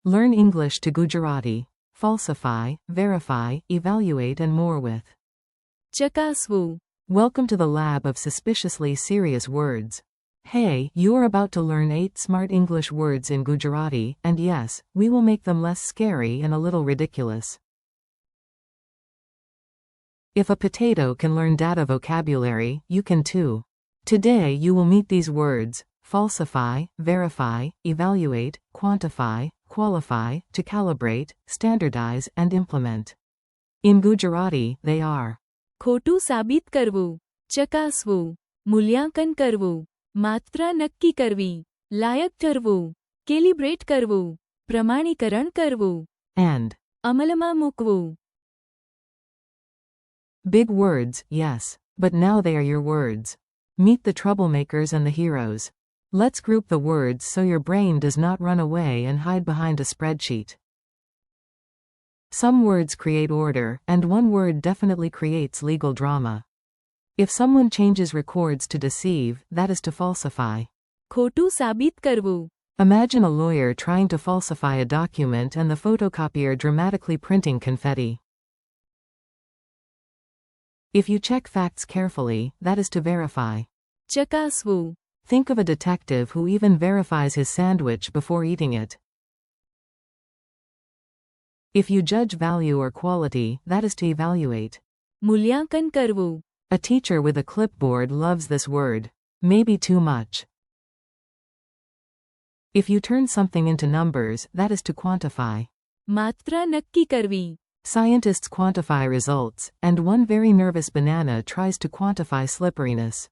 Learn English to Gujarati. Falsify, verify, evaluate and more with ચકાસવું. Welcome to the lab of suspiciously serious words. Hey, you are about to learn 8 smart English words in Gujarati, and yes, we will make them less scary and a little ridiculous. If a potato can learn data vocabulary, you can too. Today you will meet these words: falsify, verify, evaluate, quantify, qualify, to calibrate, standardize, and implement. In Gujarati, they are ખોટું સાબિત કરવું, ચકાસવું, મૂલ્યાંકન કરવું, માત્રા નક્કી કરવી, લાયક ઠરવું, કેલિબ્રેટ કરવું, પ્રમાણીકરણ કરવું, and અમલમાં મૂકવું. big words, yes, but now they are your words. Meet the troublemakers and the heroes. Let's group the words so your brain does not run away and hide behind a spreadsheet. Some words create order, and one word definitely creates legal drama. If someone changes records to deceive, that is to falsify. ખોટું સાબિત કરવું. Imagine a lawyer trying to falsify a document and the photocopier dramatically printing confetti. If you check facts carefully, that is to verify. ચકાસવું. Think of a detective who even verifies his sandwich before eating it. If you judge value or quality, that is to evaluate. મૂલ્યાંકન કરવું. A teacher with a clipboard loves this word. Maybe too much. If you turn something into numbers, that is to quantify. માત્રા નક્કી કરવી. Scientists quantify results, and one very nervous banana tries to quantify slipperiness.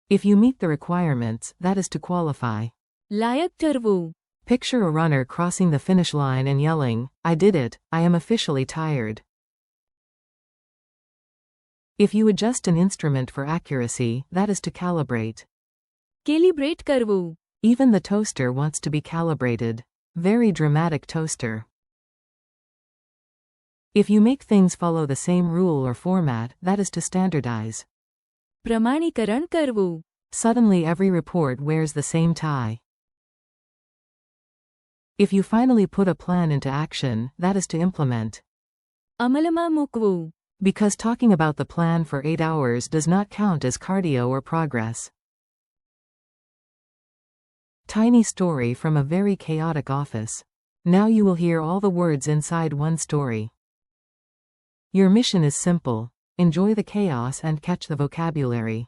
If you meet the requirements, that is to qualify. લાયક ઠરવું. Picture a runner crossing the finish line and yelling, "I did it, I am officially tired." If you adjust an instrument for accuracy, that is to calibrate. Calibrate કરવું. Even the toaster wants to be calibrated. Very dramatic toaster. If you make things follow the same rule or format, that is to standardize. પ્રમાણીકરણ કરવું. Suddenly every report wears the same tie. If you finally put a plan into action, that is to implement. અમલમાં મૂકવું. Because talking about the plan for 8 hours does not count as cardio or progress. Tiny story from a very chaotic office. Now you will hear all the words inside one story. Your mission is simple: enjoy the chaos and catch the vocabulary.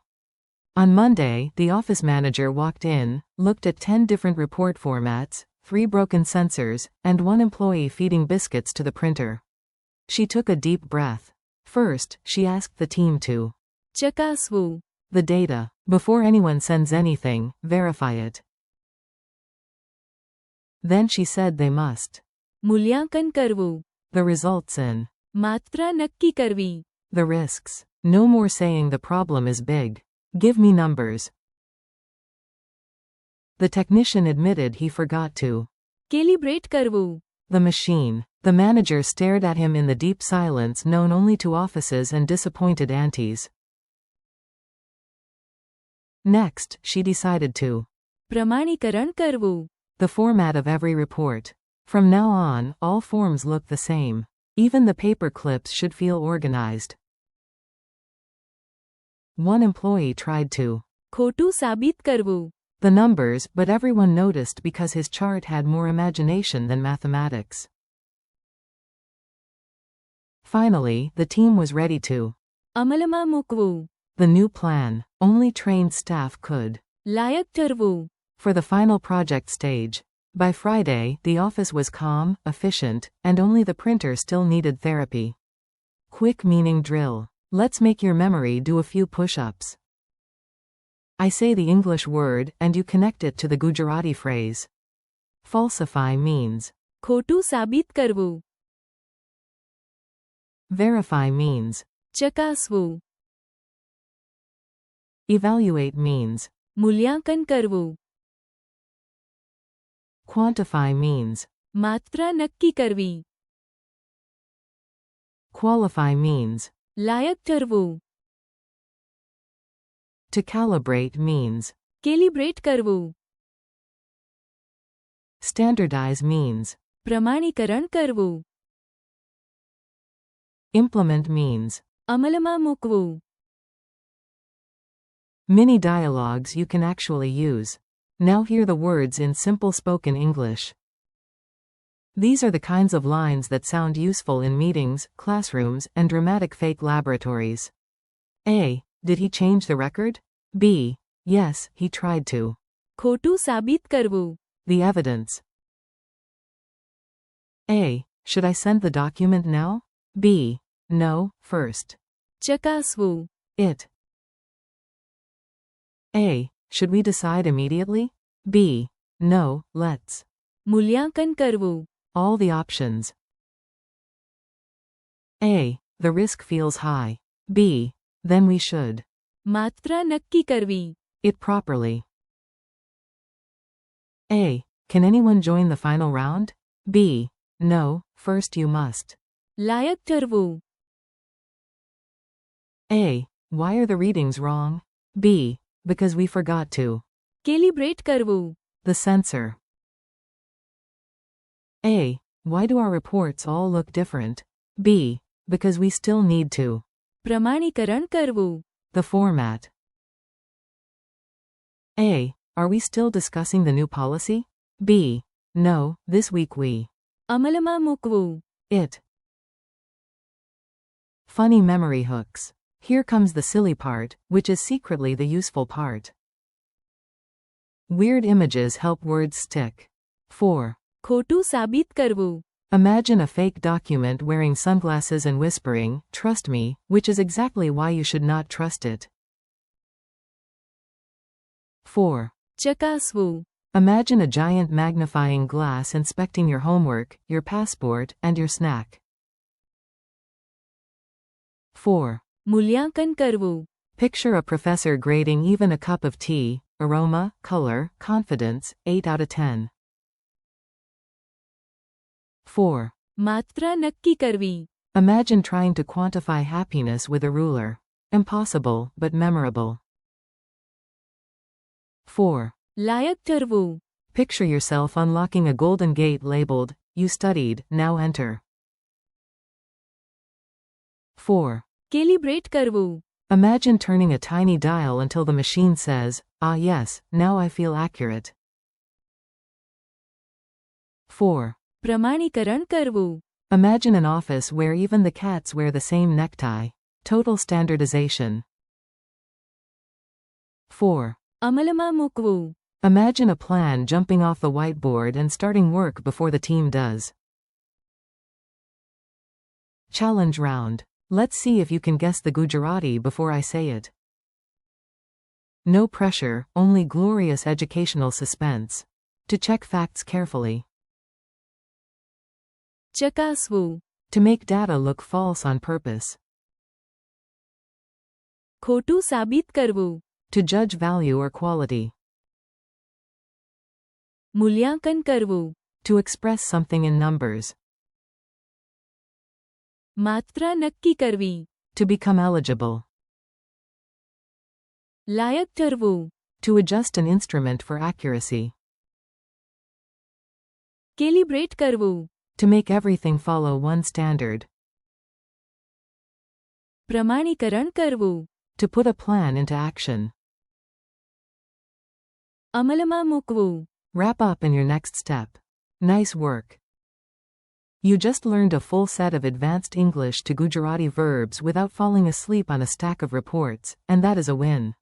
On Monday, the office manager walked in, looked at 10 different report formats, 3 broken sensors, and 1 employee feeding biscuits to the printer. She took a deep breath. First, she asked the team to ચકાસવું. the data. Before anyone sends anything, verify it. Then she said they must મૂલ્યાંકન કરવું. the results in માત્રા નક્કી કરવી. the risks. No more saying the problem is big. Give me numbers. The technician admitted he forgot to calibrate કરવું. the machine. The manager stared at him in the deep silence known only to offices and disappointed aunties. Next, she decided to પ્રમાણીકરણ કરવું. the format of every report. From now on, all forms look the same. Even the paper clips should feel organized. One employee tried to ખોટું સાબિત કરવું. the numbers, but everyone noticed because his chart had more imagination than mathematics. Finally, the team was ready to અમલમાં મૂકવું. the new plan. Only trained staff could. લાયક ઠરવું. For the final project stage. By Friday, the office was calm, efficient, and only the printer still needed therapy. Quick meaning drill. Let's make your memory do a few push-ups. I say the English word, and you connect it to the Gujarati phrase. Falsify means ખોટું સાબિત કરવું. verify means ચકાસવું. evaluate means મૂલ્યાંકન કરવું. quantify means માત્રા નક્કી કરવી. qualify means લાયક ઠરવું. to calibrate means કેલિબ્રેટ કરવું. Standardize means. પ્રમાણીકરણ કરવું. Implement means. અમલમાં મૂકવું. Many dialogues you can actually use. Now hear the words in simple spoken English. These are the kinds of lines that sound useful in meetings, classrooms, and dramatic fake laboratories. A. Did he change the record? B. Yes, he tried to. ખોટું સાબિત કરવું. The evidence. A. Should I send the document now? B. No, first. ચકાસવું. It. A. Should we decide immediately? B. No, let's. મૂલ્યાંકન કરવું. All the options. A. The risk feels high. B. Then we should. માત્રા નક્કી કરવી. It properly. A. Can anyone join the final round? B. No, first you must. લાયક ઠરવું. A. Why are the readings wrong? B. Because we forgot to. Calibrate કરવું. The censor. A. Why do our reports all look different? B. Because we still need to. પ્રમાણીકરણ કરવું. The format. A. Are we still discussing the new policy? B. No, this week we. અમલમાં મૂકવું. It. Funny memory hooks. Here comes the silly part, which is secretly the useful part. Weird images help words stick. 4. ખોટું સાબિત કરવું. Imagine a fake document wearing sunglasses and whispering, "Trust me," which is exactly why you should not trust it. 4. ચકાસવું. Imagine a giant magnifying glass inspecting your homework, your passport, and your snack. 4. મૂલ્યાંકન કરવું. Picture a professor grading even a cup of tea, aroma, color, confidence, 8 out of 10. 4. માત્રા નક્કી કરવી. Imagine trying to quantify happiness with a ruler. Impossible, but memorable. 4. લાયક ઠરવું. Picture yourself unlocking a golden gate labeled, "You studied, now enter." 4. Calibrate કરવું. Imagine turning a tiny dial until the machine says, "Ah yes, now I feel accurate." 4. પ્રમાણીકરણ કરવું. Imagine an office where even the cats wear the same necktie. Total standardization. 4. અમલમાં મૂકવું. Imagine a plan jumping off the whiteboard and starting work before the team does. Challenge round. Let's see if you can guess the Gujarati before I say it. No pressure, only glorious educational suspense. To check facts carefully. ચકાસવું. To make data look false on purpose. ખોટું સાબિત કરવું. To judge value or quality. મૂલ્યાંકન કરવું. To express something in numbers. માત્રા નક્કી કરવી. To become eligible. લાયક ઠરવું. To adjust an instrument for accuracy. Calibrate કરવું. To make everything follow one standard. પ્રમાણીકરણ કરવું. To put a plan into action. અમલમાં મૂકવું. Wrap up in your next step. Nice work. You just learned a full set of advanced English to Gujarati verbs without falling asleep on a stack of reports, and that is a win.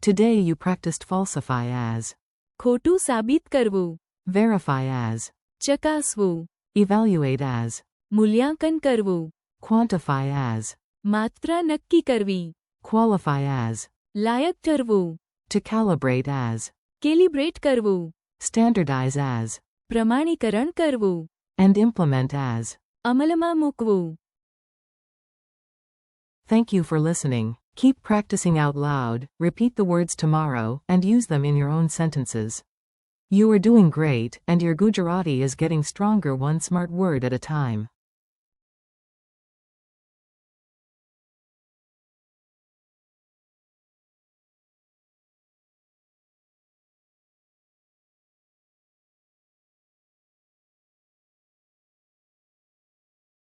Today you practiced falsify as. ખોટું સાબિત કરવું. Verify as. ચકાસવું. Evaluate as. મૂલ્યાંકન કરવું. Quantify as. માત્રા નક્કી કરવી. Qualify as. લાયક ઠરવું. To calibrate as. કેલિબ્રેટ કરવું. Standardize as. પ્રમાણીકરણ કરવું. And implement as. અમલમાં મૂકવું. Thank you for listening. Keep practicing out loud, repeat the words tomorrow, and use them in your own sentences. You are doing great, and your Gujarati is getting stronger one smart word at a time.